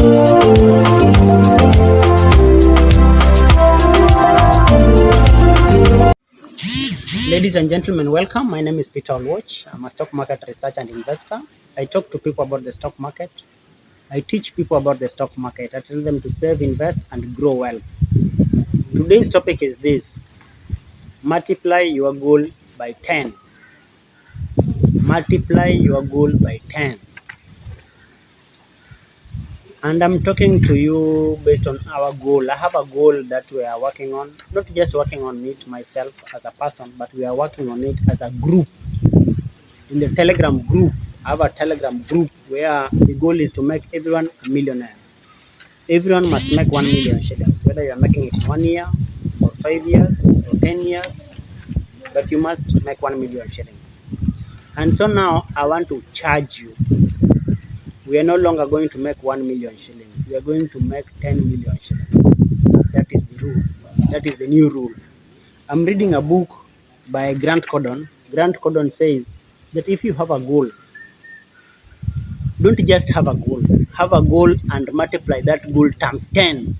Ladies and gentlemen, welcome. My name is Peter Olwoch. I'm a stock market researcher and investor. I talk to people about the stock market. I teach people about the stock market. I tell them to save, invest, and grow well. Today's topic is this: multiply your goal by 10. Multiply your goal by 10. And I'm talking to you based on our goal. I have a goal that we are working on, not just working on it myself as a person, but we are working on it as a group. In the Telegram group, I have a Telegram group where the goal is to make everyone a millionaire. Everyone must make 1 million shillings, whether you are making it in 1 year or 5 years or 10 years, but you must make 1 million shillings. And so now I want to charge you. We are no longer going to make 1 million shillings. We are going to make 10 million shillings. That is the rule. That is the new rule. I'm reading a book by Grant Cardone. Grant Cardone says that if you have a goal, don't just have a goal and multiply that goal times 10.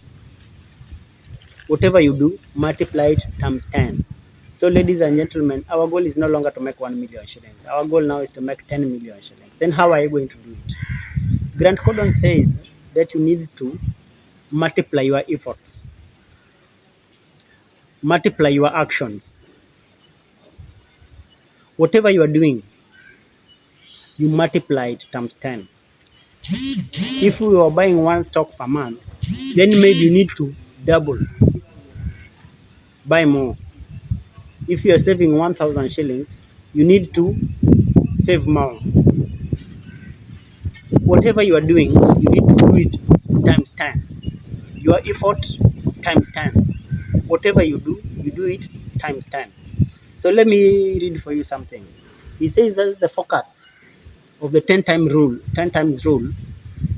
Whatever you do, multiply it times 10. So ladies and gentlemen, our goal is no longer to make 1 million shillings. Our goal now is to make 10 million shillings. Then how are you going to do it? Grant Cardone says that you need to multiply your efforts, multiply your actions. Whatever you are doing, you multiply it times 10. If we are buying one stock per month, then maybe you need to double, buy more. If you are saving 1,000 shillings, you need to save more. Whatever you are doing, you need to do it times 10. Your effort times 10. Whatever you do it times 10. So let me read for you something. He says that's the focus of the 10 times rule.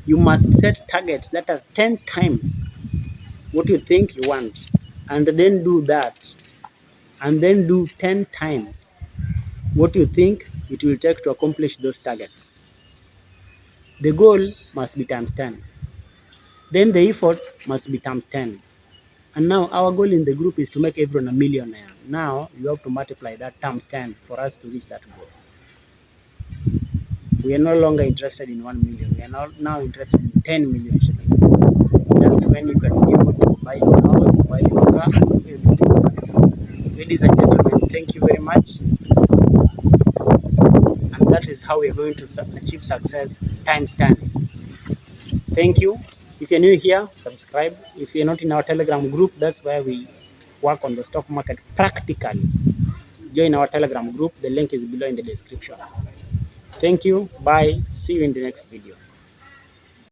You must set targets that are 10 times what you think you want, and then do that, and then do 10 times what you think it will take to accomplish those targets. The goal must be times 10. Then the effort must be times 10. And now our goal in the group is to make everyone a millionaire. Now you have to multiply that times 10 for us to reach that goal. We are no longer interested in 1 million. We are now interested in 10 million shillings. That's when you can be able to buy your house, buy your car, and do everything. Ladies and gentlemen, thank you very much. And that is how we are going to achieve success times 10. Thank you. If you're new here, subscribe. If you're not in our Telegram group, that's where we work on the stock market practically. Join our Telegram group. The link is below in the description. Thank you. Bye. See you in the next video.